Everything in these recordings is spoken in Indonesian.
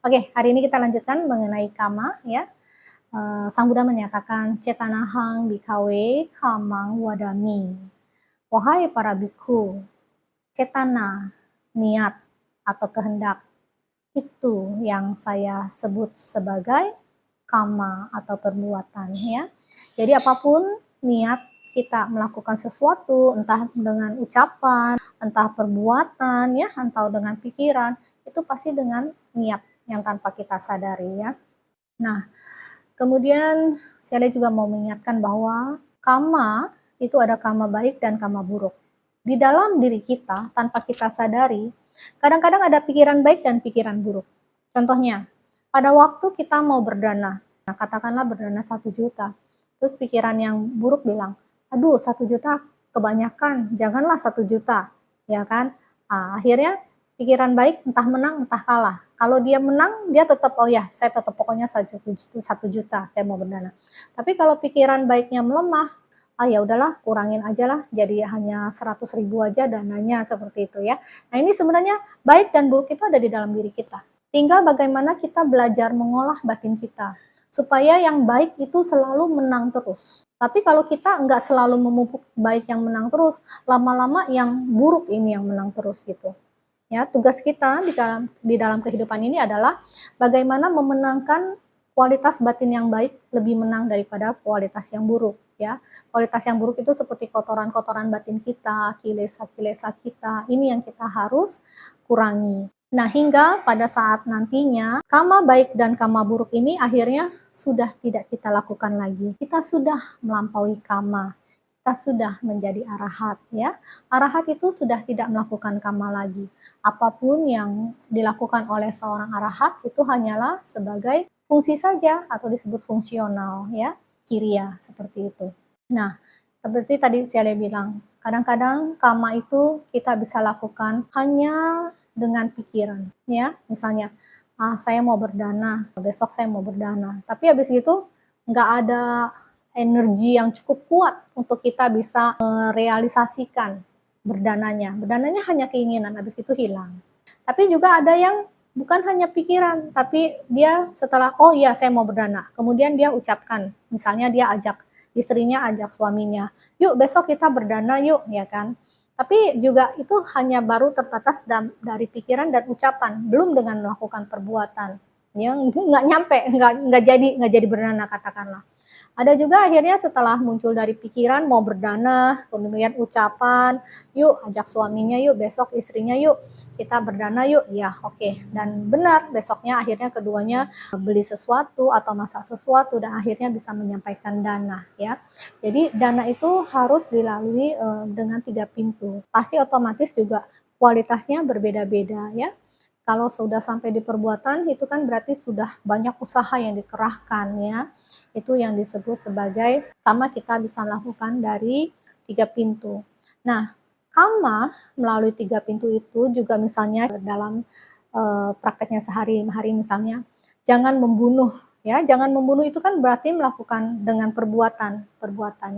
Oke, hari ini kita lanjutkan mengenai kama ya. Sang Buddha menyatakan cetanahang bhikkhave kamang wadami. Wahai para bhikkhu, cetana, niat atau kehendak itu yang saya sebut sebagai kama atau perbuatan ya. Jadi apapun niat kita melakukan sesuatu, entah dengan ucapan, entah perbuatan ya, atau dengan pikiran, itu pasti dengan niat yang tanpa kita sadari ya. Nah, kemudian saya juga mau mengingatkan bahwa kama itu ada kama baik dan kama buruk. Di dalam diri kita, tanpa kita sadari, kadang-kadang ada pikiran baik dan pikiran buruk. Contohnya, pada waktu kita mau berdana, nah katakanlah berdana 1 juta, terus pikiran yang buruk bilang, aduh 1 juta kebanyakan, janganlah 1 juta, ya kan? Nah, akhirnya pikiran baik entah menang entah kalah. Kalau dia menang, dia tetap, oh ya, saya tetap pokoknya 1 juta, saya mau berdana. Tapi kalau pikiran baiknya melemah, ah ya udahlah, kurangin aja lah, jadi hanya 100.000 aja dananya, seperti itu ya. Nah ini sebenarnya baik dan buruk itu ada di dalam diri kita. Tinggal bagaimana kita belajar mengolah batin kita, supaya yang baik itu selalu menang terus. Tapi kalau kita nggak selalu memupuk baik yang menang terus, lama-lama yang buruk ini yang menang terus gitu. Ya, tugas kita di dalam kehidupan ini adalah bagaimana memenangkan kualitas batin yang baik lebih menang daripada kualitas yang buruk ya. Kualitas yang buruk itu seperti kotoran-kotoran batin kita, kilesa-kilesa kita. Ini yang kita harus kurangi. Nah, hingga pada saat nantinya kama baik dan kama buruk ini akhirnya sudah tidak kita lakukan lagi. Kita sudah melampaui kama. Kita sudah menjadi arahat ya. Arahat itu sudah tidak melakukan kama lagi. Apapun yang dilakukan oleh seorang arahat itu hanyalah sebagai fungsi saja atau disebut fungsional ya, kiriya seperti itu. Nah, seperti tadi saya bilang, kadang-kadang kama itu kita bisa lakukan hanya dengan pikiran ya. Misalnya, saya mau berdana, besok saya mau berdana. Tapi habis itu nggak ada energi yang cukup kuat untuk kita bisa merealisasikan berdananya. Berdananya hanya keinginan, habis itu hilang. Tapi juga ada yang bukan hanya pikiran, tapi dia setelah, oh iya saya mau berdana, kemudian dia ucapkan, misalnya dia ajak istrinya, ajak suaminya, yuk besok kita berdana yuk, ya kan. Tapi juga itu hanya baru terbatas dari pikiran dan ucapan, belum dengan melakukan perbuatan. Yang nggak nyampe, nggak jadi berdana katakanlah. Ada juga akhirnya setelah muncul dari pikiran mau berdana, kemudian ucapan, yuk ajak suaminya yuk, besok istrinya yuk, kita berdana yuk, ya oke. Dan benar besoknya akhirnya keduanya beli sesuatu atau masak sesuatu dan akhirnya bisa menyampaikan dana ya. Jadi dana itu harus dilalui dengan 3 pintu. Pasti otomatis juga kualitasnya berbeda-beda ya. Kalau sudah sampai di perbuatan itu kan berarti sudah banyak usaha yang dikerahkan ya. Itu yang disebut sebagai kama kita bisa lakukan dari 3 pintu. Nah, kama melalui 3 pintu itu juga misalnya dalam prakteknya sehari-hari misalnya, jangan membunuh ya. Jangan membunuh itu kan berarti melakukan dengan perbuatan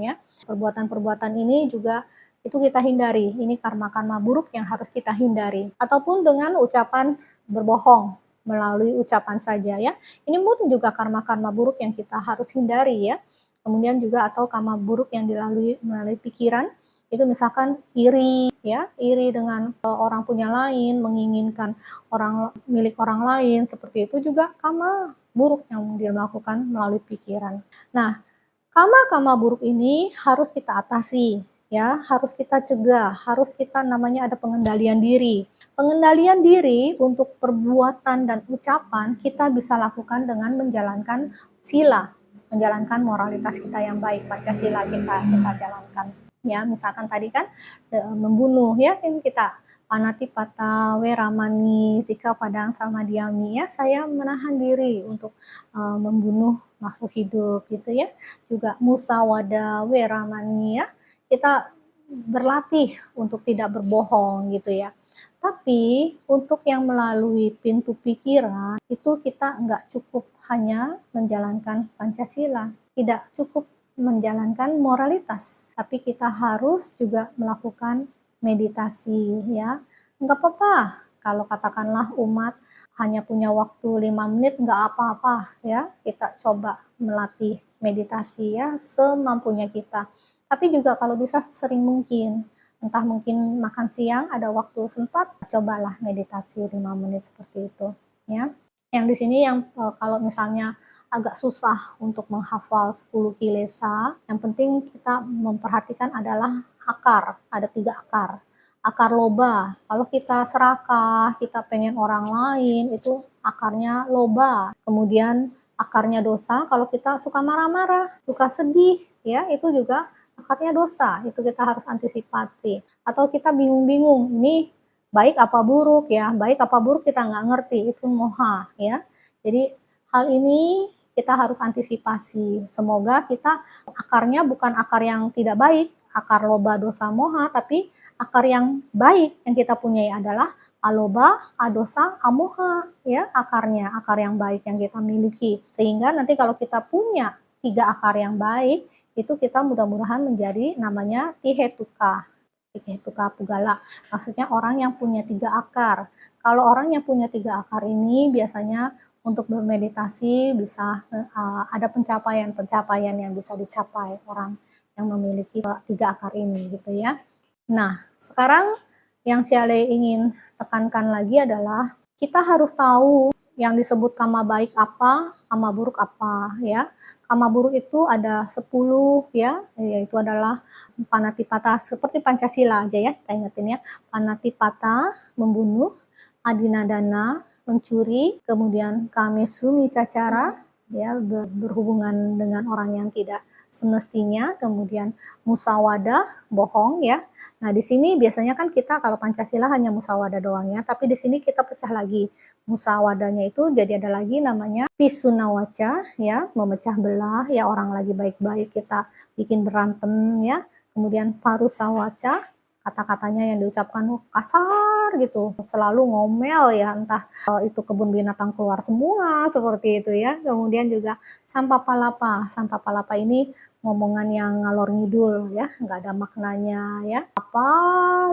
ya. Perbuatan-perbuatan ini juga itu kita hindari. Ini karma-karma buruk yang harus kita hindari. Ataupun dengan ucapan berbohong melalui ucapan saja ya. Ini pun juga karma-karma buruk yang kita harus hindari ya. Kemudian juga atau karma buruk yang dilalui melalui pikiran, itu misalkan iri ya, iri dengan orang punya lain, menginginkan milik orang lain, seperti itu juga karma buruk yang dia melakukan melalui pikiran. Nah, karma-karma buruk ini harus kita atasi ya, harus kita cegah, harus kita namanya ada pengendalian diri. Pengendalian diri untuk perbuatan dan ucapan kita bisa lakukan dengan menjalankan sila, menjalankan moralitas kita yang baik, Pancasila kita jalankan. Ya, misalkan tadi kan membunuh ya, ini kita panatipata, weramani, sikap padang sama diami ya, saya menahan diri untuk membunuh makhluk hidup gitu ya. Juga musawada, weramani ya, kita berlatih untuk tidak berbohong gitu ya. Tapi untuk yang melalui pintu pikiran itu kita nggak cukup hanya menjalankan Pancasila, tidak cukup menjalankan moralitas, tapi kita harus juga melakukan meditasi ya. Nggak apa-apa kalau katakanlah umat hanya punya waktu 5 menit nggak apa-apa ya, kita coba melatih meditasi ya semampunya kita. Tapi juga kalau bisa sering mungkin, entah mungkin makan siang ada waktu sempat, cobalah meditasi 5 menit seperti itu ya. Yang di sini yang kalau misalnya agak susah untuk menghafal 10 kilesa, yang penting kita memperhatikan adalah akar, ada 3 akar. Akar loba, kalau kita serakah, kita pengen orang lain, itu akarnya loba. Kemudian akarnya dosa, kalau kita suka marah-marah, suka sedih, ya itu juga akarnya dosa, itu kita harus antisipasi. Atau kita bingung-bingung, ini baik apa buruk ya, baik apa buruk kita nggak ngerti, itu moha ya. Jadi hal ini kita harus antisipasi. Semoga kita akarnya bukan akar yang tidak baik, akar loba dosa moha, tapi akar yang baik yang kita punyai adalah aloba, adosa, amoha, ya akarnya, akar yang baik yang kita miliki. Sehingga nanti kalau kita punya 3 akar yang baik, itu kita mudah-mudahan menjadi namanya tihetuka. Tihetuka pugala. Maksudnya orang yang punya 3 akar. Kalau orang yang punya 3 akar ini biasanya untuk bermeditasi bisa ada pencapaian-pencapaian yang bisa dicapai orang yang memiliki 3 akar ini gitu ya. Nah, sekarang yang Siale ingin tekankan lagi adalah kita harus tahu yang disebut kama baik apa, kama buruk apa ya. Kama buruk itu ada 10 ya, yaitu adalah panatipata seperti Pancasila aja ya, kita ingetin ya. Panatipata membunuh, adinadana mencuri, kemudian kamesu micacara ya berhubungan dengan orang yang tidak semestinya, kemudian musawada bohong ya. Nah, di sini biasanya kan kita kalau Pancasila hanya musawada doang ya, tapi di sini kita pecah lagi. Musawadanya itu jadi ada lagi namanya pisunawaca ya, memecah belah ya, orang lagi baik-baik kita bikin berantem ya. Kemudian parusawaca, kata-katanya yang diucapkan kasar gitu, selalu ngomel ya, entah itu kebun binatang keluar semua seperti itu ya. Kemudian juga sampapalapa. Sampapalapa ini ngomongan yang ngalor ngidul ya, nggak ada maknanya ya. Apa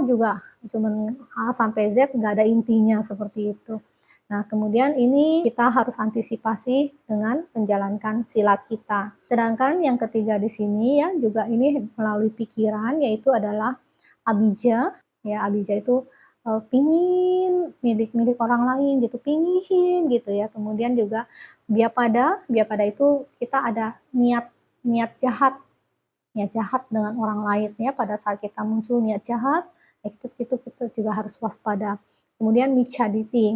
juga cuman A sampai Z nggak ada intinya seperti itu. Nah, kemudian ini kita harus antisipasi dengan menjalankan sila kita. Sedangkan yang ketiga di sini ya, juga ini melalui pikiran, yaitu adalah abija. Ya, abija itu pingin milik-milik orang lain gitu, pingin gitu ya. Kemudian juga biapada itu kita ada niat jahat dengan orang lain ya. Pada saat kita muncul niat jahat, itu kita juga harus waspada. Kemudian micaditi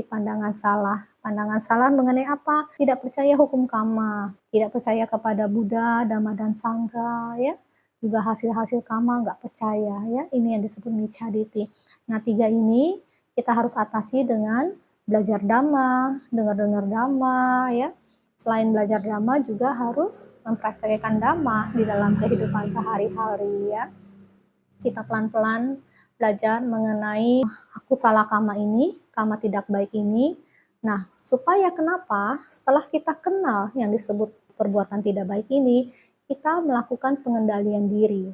pandangan salah mengenai apa? Tidak percaya hukum kama, tidak percaya kepada Buddha, Dhamma dan Sangha ya. Juga hasil-hasil kama nggak percaya ya. Ini yang disebut micaditi. Nah, 3 ini kita harus atasi dengan belajar Dhamma, dengar-dengar Dhamma ya. Selain belajar Dhamma juga harus mempraktekkan Dhamma di dalam kehidupan sehari-hari ya. Kita pelan-pelan belajar mengenai aku salah kama ini, kama tidak baik ini. Nah, supaya kenapa? Setelah kita kenal yang disebut perbuatan tidak baik ini, kita melakukan pengendalian diri.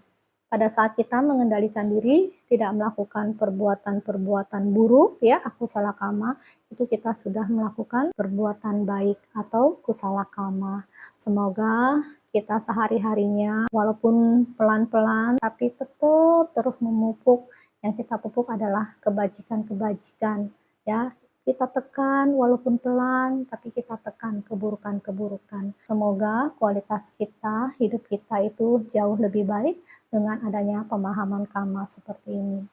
Pada saat kita mengendalikan diri, tidak melakukan perbuatan-perbuatan buruk, ya, aku salah kama, itu kita sudah melakukan perbuatan baik atau kusala kama. Semoga kita sehari-harinya, walaupun pelan-pelan, tapi tetap terus memupuk. Yang kita pupuk adalah kebajikan-kebajikan. Ya, kita tekan walaupun pelan, tapi kita tekan keburukan-keburukan. Semoga kualitas kita, hidup kita itu jauh lebih baik dengan adanya pemahaman kama seperti ini.